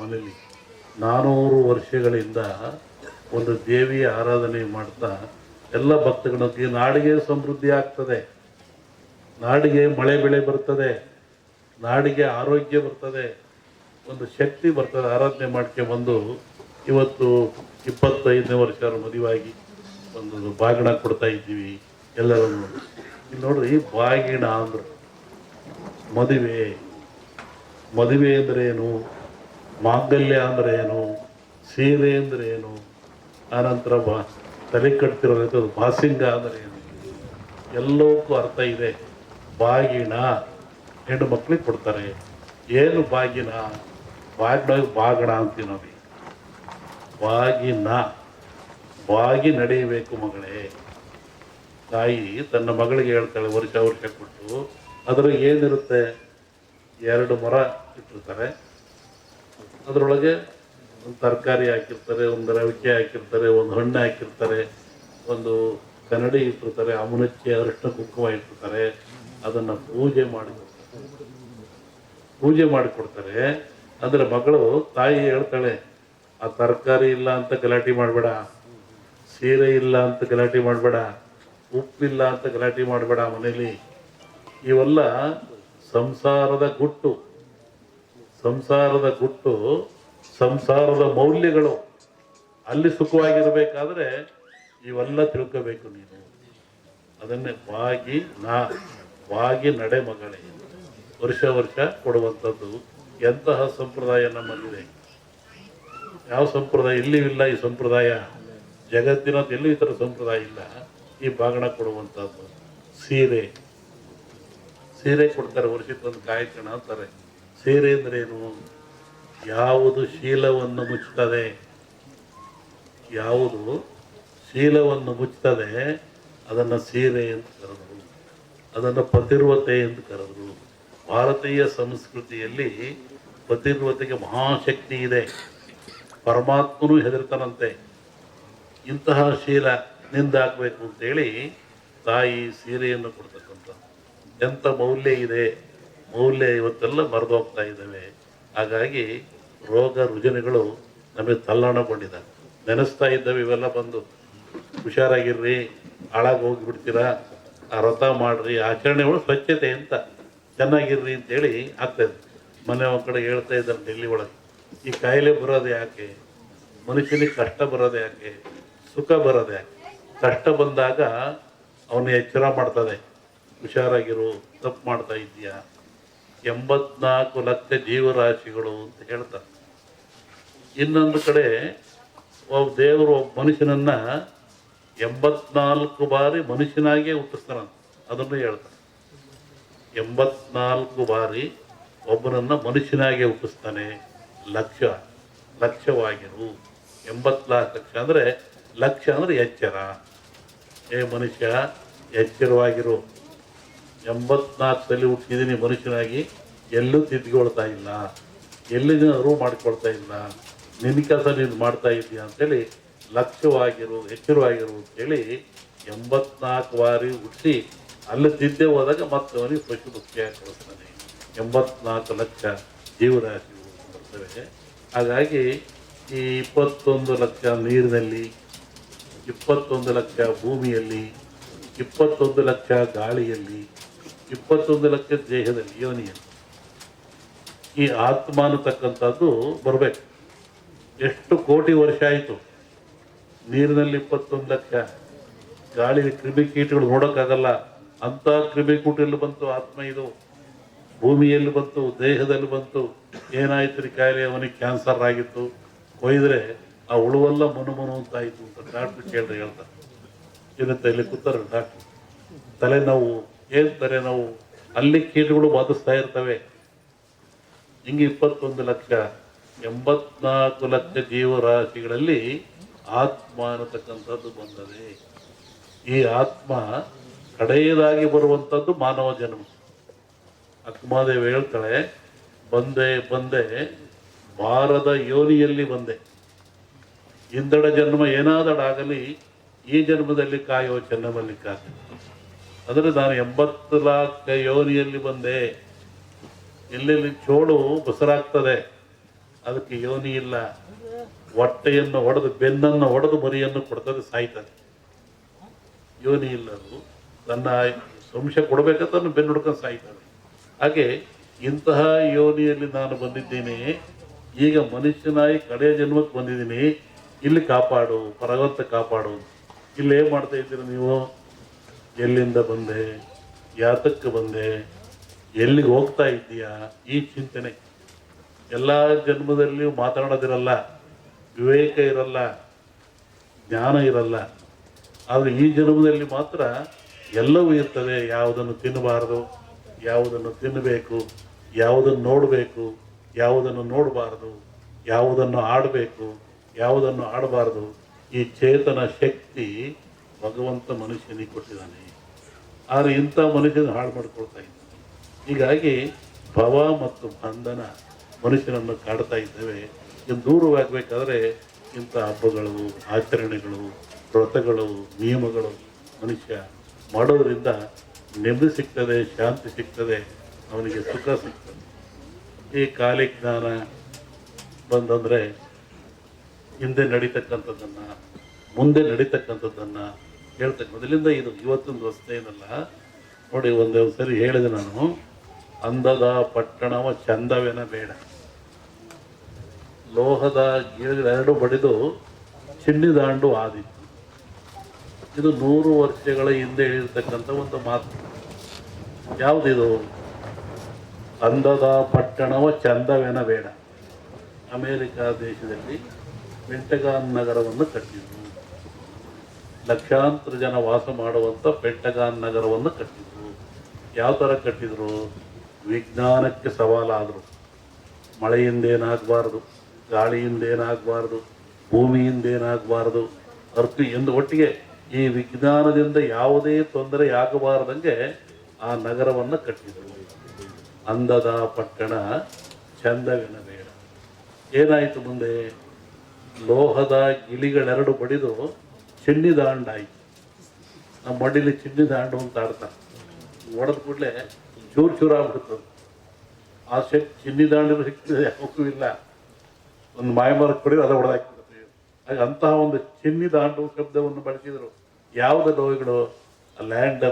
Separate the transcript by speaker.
Speaker 1: ಮನೆಯಲ್ಲಿ 400 ವರ್ಷಗಳಿಂದ ಒಂದು ದೇವಿಯ ಆರಾಧನೆ ಮಾಡ್ತಾ ಎಲ್ಲ ಭಕ್ತಗಳಿಗೆ ನಾಡಿಗೆ ಸಮೃದ್ಧಿ ಆಗ್ತದೆ, ನಾಡಿಗೆ ಮಳೆ ಬೆಳೆ ಬರ್ತದೆ, ನಾಡಿಗೆ ಆರೋಗ್ಯ ಬರ್ತದೆ, ಒಂದು ಶಕ್ತಿ ಬರ್ತದೆ. ಆರಾಧನೆ ಮಾಡ್ಕೊಂಡ್ಬಂದು ಇವತ್ತು 25ನೇ ವರ್ಷ ಮದುವಾಗಿ ಒಂದು ಬಾಗಿಣ ಕೊಡ್ತಾ ಇದ್ದೀವಿ ಎಲ್ಲರನ್ನು. ಇಲ್ಲಿ ನೋಡ್ರಿ, ಬಾಗಿಣ ಅಂದ್ರೆ ಮದುವೆ, ಮದುವೆ ಅಂದ್ರೆ ಏನು, ಮಾಂಗಲ್ಯ ಅಂದ್ರೆ ಏನು, ಸೀರೆ ಅಂದ್ರೆ ಏನು, ಆನಂತರ ತಲೆ ಕಟ್ತಿರೋದು ಬಾಸಿಂಗ ಅಂದ್ರೆ ಏನು, ಎಲ್ಲವಕ್ಕೂ ಅರ್ಥ ಇದೆ. ಬಾಗಿಣ ಹೆಣ್ಣು ಮಕ್ಳಿಗೆ ಕೊಡ್ತಾರೆ. ಏನು ಬಾಗಿನ? ಬಾಗಣ ಅಂತೀವಿ ನಾವು. ಬಾಗಿನ, ಬಾಗಿ ನಡೆಯಬೇಕು ಮಗಳೇ. ತಾಯಿ ತನ್ನ ಮಗಳಿಗೆ ಹೇಳ್ತಾಳೆ ವರ್ಷ ವರ್ಷ ಕೊಟ್ಟು. ಅದರ ಏನಿರುತ್ತೆ, 2 ಮೊರ ಇಟ್ಟಿರ್ತಾರೆ, ಅದರೊಳಗೆ ಒಂದು ತರಕಾರಿ ಹಾಕಿರ್ತಾರೆ, ಒಂದು ರವಿಕೆ ಹಾಕಿರ್ತಾರೆ, ಒಂದು ಹಣ್ಣು ಹಾಕಿರ್ತಾರೆ, ಒಂದು ಕನ್ನಡಿ ಇಟ್ಟಿರ್ತಾರೆ, ಅಮುನಚ್ಚಿ ಅರಿಶಿನ ಕುಂಕುಮ ಇಟ್ಟಿರ್ತಾರೆ. ಅದನ್ನು ಪೂಜೆ ಮಾಡಿಕೊಡ್ತಾರೆ. ಅಂದರೆ ಮಗಳು ತಾಯಿ ಹೇಳ್ತಾಳೆ, ಆ ತರಕಾರಿ ಇಲ್ಲ ಅಂತ ಗಲಾಟೆ ಮಾಡಬೇಡ, ಸೀರೆ ಇಲ್ಲ ಅಂತ ಗಲಾಟೆ ಮಾಡಬೇಡ, ಉಪ್ಪಿಲ್ಲ ಅಂತ ಗಲಾಟೆ ಮಾಡಬೇಡ ಮನೇಲಿ. ಇವೆಲ್ಲ ಸಂಸಾರದ ಗುಟ್ಟು, ಸಂಸಾರದ ಗುಟ್ಟು, ಸಂಸಾರದ ಮೌಲ್ಯಗಳು. ಅಲ್ಲಿ ಸುಖವಾಗಿರಬೇಕಾದ್ರೆ ಇವೆಲ್ಲ ತಿಳ್ಕೋಬೇಕು ನೀನು. ಅದನ್ನೇ ಬಾಗಿ ನಡೆ ಮಗಳೇ. ವರ್ಷ ವರ್ಷ ಕೊಡುವಂಥದ್ದು ಎಂತಹ ಸಂಪ್ರದಾಯ ನಮ್ಮಲ್ಲಿದೆ. ಯಾವ ಸಂಪ್ರದಾಯ ಇಲ್ಲೂ ಇಲ್ಲ. ಈ ಸಂಪ್ರದಾಯ ಜಗತ್ತಿನ ಎಲ್ಲೂ ಈ ಥರ ಸಂಪ್ರದಾಯ ಇಲ್ಲ. ಈ ಬಾಗಣ ಕೊಡುವಂಥದ್ದು. ಸೀರೆ ಕೊಡ್ತಾರೆ, ವರ್ಷಕ್ಕೊಂದು ಕಾಯ್ಕಣ ಅಂತಾರೆ. ಸೀರೆ ಅಂದ್ರೆ ಏನು? ಯಾವುದು ಶೀಲವನ್ನು ಮುಚ್ಚುತ್ತದೆ, ಯಾವುದು ಶೀಲವನ್ನು ಮುಚ್ಚುತ್ತದೆ ಅದನ್ನು ಸೀರೆ ಅಂತ ಕರೆದರು, ಅದನ್ನು ಪತಿರ್ವತೆ ಎಂದು ಕರೆದರು. ಭಾರತೀಯ ಸಂಸ್ಕೃತಿಯಲ್ಲಿ ಪತಿರ್ವತೆಗೆ ಮಹಾಶಕ್ತಿ ಇದೆ. ಪರಮಾತ್ಮನೂ ಹೆದರ್ತಾನಂತೆ. ಇಂತಹ ಶೀಲ ನಿಂದಾಕಬೇಕು ಅಂತೇಳಿ ತಾಯಿ ಸೀರೆಯನ್ನು ಕೊಡ್ತಕ್ಕಂಥ ಎಂಥ ಮೌಲ್ಯ ಇದೆ. ಮೌಲ್ಯ ಇವತ್ತೆಲ್ಲ ಮರೆದೋಗ್ತಾ ಇದ್ದಾವೆ. ಹಾಗಾಗಿ ರೋಗ ರುಜಿನಗಳು ನಮಗೆ ತಲ್ಲಣಗೊಂಡಿದ್ದಾವೆ. ನೆನೆಸ್ತಾ ಇದ್ದಾವೆ ಇವೆಲ್ಲ ಬಂದು. ಹುಷಾರಾಗಿರ್ರಿ, ಹಾಳಾಗಿ ಹೋಗಿಬಿಡ್ತೀರಾ, ಆ ವ್ರತ ಮಾಡ್ರಿ, ಆಚರಣೆಗಳು ಸ್ವಚ್ಛತೆ ಅಂತ ಚೆನ್ನಾಗಿರ್ರಿ ಅಂತೇಳಿ ಆಗ್ತಾಯಿದೆ. ಮನೆ ಕಡೆ ಹೇಳ್ತಾ ಇದ್ದಾರೆ ಡೆಲ್ಲಿ ಒಳಗೆ, ಈ ಕಾಯಿಲೆ ಬರೋದು ಯಾಕೆ, ಮನುಷ್ಯನಿಗೆ ಕಷ್ಟ ಬರೋದು ಯಾಕೆ, ಸುಖ ಬರೋದು ಯಾಕೆ? ಕಷ್ಟ ಬಂದಾಗ ಅವನು ಎಚ್ಚರ ಮಾಡ್ತದೆ, ಹುಷಾರಾಗಿರು, ತಪ್ಪು ಮಾಡ್ತಾ ಇದೆಯಾ. 84 ಲಕ್ಷ ಜೀವರಾಶಿಗಳು ಅಂತ ಹೇಳ್ತಾರೆ. ಇನ್ನೊಂದು ಕಡೆ ದೇವರು ಒಬ್ಬ ಮನುಷ್ಯನನ್ನ 84 ಬಾರಿ ಮನುಷ್ಯನಾಗಿಯೇ ಹುಟ್ಟಿಸ್ತಾನಂತ. ಅದನ್ನು ಹೇಳ್ತಾರೆ. 84 ಬಾರಿ ಒಬ್ಬನನ್ನ ಮನುಷ್ಯನಾಗೆ ಹುಟ್ಟಿಸ್ತಾನೆ. ಲಕ್ಷವಾಗಿರು. 84 ಲಕ್ಷ ಅಂದರೆ, ಲಕ್ಷ ಅಂದರೆ ಎಚ್ಚರ. ಮನುಷ್ಯ ಎಚ್ಚರವಾಗಿರು. 84 ಸಲ ಹುಟ್ಟಿದ್ದೀನಿ ಮನುಷ್ಯನಾಗಿ, ಎಲ್ಲೂ ತಿದ್ಕೊಳ್ತಾ ಇಲ್ಲ, ಎಲ್ಲಿನ ಅರಿವು ಮಾಡ್ಕೊಳ್ತಾ ಇಲ್ಲ, ನಿನ್ನ ಕೆಲಸ ನೀನು ಮಾಡ್ತಾ ಇದ್ದೀಯ ಅಂತೇಳಿ ಲಕ್ಷ್ಯವಾಗಿರು, ಎಚ್ಚರವಾಗಿರು ಅಂತೇಳಿ 84 ಬಾರಿ ಹುಟ್ಟಿಸಿ ಅಲ್ಲಿ ತಿದ್ದೆ ಹೋದಾಗ ಮತ್ತೆ ಅವನಿಗೆ ಪಶು ಮುಖ್ಯಾಗಿ ಕಳಿಸ್ತಾನೆ. 84 ಲಕ್ಷ ಜೀವರಾಶಿಗಳು ಬರ್ತವೆ. ಹಾಗಾಗಿ ಈ 21 ಲಕ್ಷ ನೀರಿನಲ್ಲಿ, 21 ಲಕ್ಷ ಭೂಮಿಯಲ್ಲಿ, 21 ಲಕ್ಷ ಗಾಳಿಯಲ್ಲಿ, 21 ಲಕ್ಷ ದೇಹದಲ್ಲಿ, ಯೋನಿಯಲ್ಲಿ ಈ ಆತ್ಮ ಅನ್ನತಕ್ಕಂಥದ್ದು ಬರಬೇಕು. ಎಷ್ಟು ಕೋಟಿ ವರ್ಷ ಆಯಿತು. ನೀರಿನಲ್ಲಿ 21 ಲಕ್ಷ, ಗಾಳಿ ಕ್ರಿಮಿಕೀಟಗಳು ನೋಡೋಕ್ಕಾಗಲ್ಲ ಅಂಥ ಕ್ರಿಮಿಕೀಟಲ್ಲಿ ಬಂತು ಆತ್ಮ. ಇದು ಭೂಮಿಯಲ್ಲಿ ಬಂತು, ದೇಹದಲ್ಲಿ ಬಂತು. ಏನಾಯ್ತು ರೀ ಕಾಯಿಲೆ? ಅವನಿಗೆ ಕ್ಯಾನ್ಸರ್ ಆಗಿತ್ತು, ಕೊಯ್ದರೆ ಆ ಉಳುವೆಲ್ಲ ಮನು ಅಂತಾಯಿತು ಅಂತ ಡಾಕ್ಟ್ರು ಕೇಳ್ರಿ ಹೇಳ್ತಾರೆ. ಇರುತ್ತೆ ಇಲ್ಲಿ ಕೂತಾರೆ ಡಾಕ್ಟ್ರು. ತಲೆನೋವು, ಏನು ತಲೆನೋವು, ಅಲ್ಲಿ ಕೀಟಗಳು ಬಾಧಿಸ್ತಾ ಇರ್ತವೆ. ಹಿಂಗೆ 21 ಲಕ್ಷ, 84 ಲಕ್ಷ ಜೀವರಾಶಿಗಳಲ್ಲಿ ಆತ್ಮ ಅನ್ನತಕ್ಕಂಥದ್ದು ಬಂದದೆ. ಈ ಆತ್ಮ ಕಡೆಯದಾಗಿ ಬರುವಂಥದ್ದು ಮಾನವ ಜನ್ಮ. ಅಕ್ಕಮಹಾದೇವಿ ಹೇಳ್ತಾಳೆ, ಬಂದೆ ಬಾರದ ಯೋನಿಯಲ್ಲಿ ಬಂದೆ. ಇಂದಡ ಜನ್ಮ ಏನಾದಡಾಗಲಿ ಈ ಜನ್ಮದಲ್ಲಿ ಕಾಯೋ ಚೆನ್ನಮಲ್ಲಿಕಾರ್ಜುನ. ಅಂದರೆ ನಾನು 80 ಲಕ್ಷ ಯೋನಿಯಲ್ಲಿ ಬಂದೆ. ಎಲ್ಲೆಲ್ಲಿ ಚೋಳು ಬಸರಾಗ್ತದೆ ಅದಕ್ಕೆ ಯೋನಿ ಇಲ್ಲ. ಹೊಟ್ಟೆಯನ್ನು ಒಡೆದು ಬೆನ್ನನ್ನು ಒಡೆದು ಮರಿಯನ್ನು ಕೊಡ್ತದೆ, ಸಾಯ್ತದೆ. ಯೋನಿ ಇಲ್ಲ, ಅದು ತನ್ನ ವಂಶ ಕೊಡಬೇಕಂತ ಬೆನ್ನು ಹುಡ್ಕೊಂಡು ಸಾಯ್ತದೆ. ಹಾಗೆ ಇಂತಹ ಯೋನಿಯಲ್ಲಿ ನಾನು ಬಂದಿದ್ದೇನೆ, ಈಗ ಮನುಷ್ಯನಾಗಿ ಕಡೆಯ ಜನ್ಮಕ್ಕೆ ಬಂದಿದ್ದೀನಿ, ಇಲ್ಲಿ ಕಾಪಾಡು, ಭಗವಂತ ಕಾಪಾಡು. ಇಲ್ಲಿ ಏನು ಮಾಡ್ತಾ ಇದ್ದೀರ ನೀವು? ಎಲ್ಲಿಂದ ಬಂದೆ, ಯಾತಕ್ಕೆ ಬಂದೆ, ಎಲ್ಲಿಗೆ ಹೋಗ್ತಾ ಇದ್ದೀಯಾ, ಈ ಚಿಂತನೆ. ಎಲ್ಲ ಜನ್ಮದಲ್ಲಿಯೂ ಮಾತನಾಡೋದಿರಲ್ಲ, ವಿವೇಕ ಇರಲ್ಲ, ಜ್ಞಾನ ಇರಲ್ಲ. ಆದರೆ ಈ ಜನ್ಮದಲ್ಲಿ ಮಾತ್ರ ಎಲ್ಲವೂ ಇರ್ತದೆ. ಯಾವುದನ್ನು ತಿನ್ನಬಾರದು, ಯಾವುದನ್ನು ತಿನ್ನಬೇಕು, ಯಾವುದನ್ನು ನೋಡಬೇಕು, ಯಾವುದನ್ನು ನೋಡಬಾರದು, ಯಾವುದನ್ನು ಆಡಬೇಕು, ಯಾವುದನ್ನು ಆಡಬಾರದು. ಈ ಚೇತನ ಶಕ್ತಿ ಭಗವಂತ ಮನುಷ್ಯನಿಗೆ ಕೊಟ್ಟಿದ್ದಾನೆ. ಆದರೆ ಇಂಥ ಮನುಷ್ಯನ ಹಾಳು ಮಾಡಿಕೊಳ್ತಾ ಇದ್ದಾನೆ. ಹೀಗಾಗಿ ಭವ ಮತ್ತು ಬಂಧನ ಮನುಷ್ಯನನ್ನು ಕಾಡ್ತಾ ಇದ್ದೇವೆ. ಇನ್ನು ದೂರವಾಗಬೇಕಾದ್ರೆ ಇಂಥ ಹಬ್ಬಗಳು, ಆಚರಣೆಗಳು, ವ್ರತಗಳು, ನಿಯಮಗಳು ಮನುಷ್ಯ ಮಾಡೋದರಿಂದ ನೆಮ್ಮದಿ ಸಿಗ್ತದೆ, ಶಾಂತಿ ಸಿಗ್ತದೆ, ಅವನಿಗೆ ಸುಖ ಸಿಗ್ತದೆ. ಈ ಕಾಲಿ ಜ್ಞಾನ ಬಂದಂದರೆ ಹಿಂದೆ ನಡೀತಕ್ಕಂಥದ್ದನ್ನು, ಮುಂದೆ ನಡೀತಕ್ಕಂಥದ್ದನ್ನು ಹೇಳ್ತಕ್ಕ ಮೊದಲಿಂದ ಇದು ಇವತ್ತೊಂದು ಹೊಸ್ತು ಏನಲ್ಲ. ನೋಡಿ, ಒಂದು ಸರಿ ಹೇಳಿದೆ ನಾನು, ಅಂದದ ಪಟ್ಟಣವ ಚಂದವೇನ ಬೇಡ. ಲೋಹದ ಗೀಳೆರಡು ಬಡಿದು ಚಿನ್ನಿದಾಂಡು ಆದಿತ್ತು. ಇದು 100 ವರ್ಷಗಳ ಹಿಂದೆ ಹೇಳಿರ್ತಕ್ಕಂಥ ಒಂದು ಮಾತು. ಯಾವುದಿದು? ಅಂದದ ಪಟ್ಟಣವ ಚಂದವೇನ ಬೇಡ. ಅಮೇರಿಕಾ ದೇಶದಲ್ಲಿ ಪೆಂಟಗಾನ್ ನಗರವನ್ನು ಕಟ್ಟಿದರು. ಲಕ್ಷಾಂತರ ಜನ ವಾಸ ಮಾಡುವಂಥ ಪೆಂಟಗಾನ್ ನಗರವನ್ನು ಕಟ್ಟಿದರು. ಯಾವ ಥರ ಕಟ್ಟಿದರು? ವಿಜ್ಞಾನಕ್ಕೆ ಸವಾಲಾದರು. ಮಳೆಯಿಂದೇನಾಗಬಾರ್ದು, ಗಾಳಿಯಿಂದೇನಾಗಬಾರ್ದು, ಭೂಮಿಯಿಂದೇನಾಗಬಾರ್ದು, ಎಂದು ಒಟ್ಟಿಗೆ ಈ ವಿಜ್ಞಾನದಿಂದ ಯಾವುದೇ ತೊಂದರೆ ಆಗಬಾರ್ದಂಗೆ ಆ ನಗರವನ್ನು ಕಟ್ಟಿದರು. ಅಂದದ ಪಟ್ಟಣ ಚಂದವೆನ ಬೇಡ. ಏನಾಯಿತು ಮುಂದೆ? ಲೋಹದ ಗಿಳಿಗಳೆರಡು ಬಡಿದು ಚಿನ್ನಿದಾಂಡಾಯಿತು. ನಮ್ಮ ಮಡಿಲಿ ಚಿನ್ನಿದಾಂಡು ಅಂತ ಆಡ್ತಾರೆ. ಹೊಡೆದ ಕೂಡಲೇ ಚೂರು ಚೂರು ಆಗ್ಬಿಡ್ತದೆ. ಆ ಚಿನ್ನಿದಾಂಡಿನ ಸಿಗ್ತದೆ, ಯಾವಕ್ಕೂ ಇಲ್ಲ. ಒಂದು ಮಾಯಮರಕ್ಕೆ ಕೊಡಿ, ಅದು ಹೊಡೆದಾಕ್ಬಿಡ್ತೀವಿ. ಹಾಗೆ ಅಂತಹ ಒಂದು ಚಿನ್ನಿದಾಂಡು ಶಬ್ದವನ್ನು ಬಳಸಿದರು. ಯಾವುದ ನೋವುಗಳು? ಲ್ಯಾಂಡ್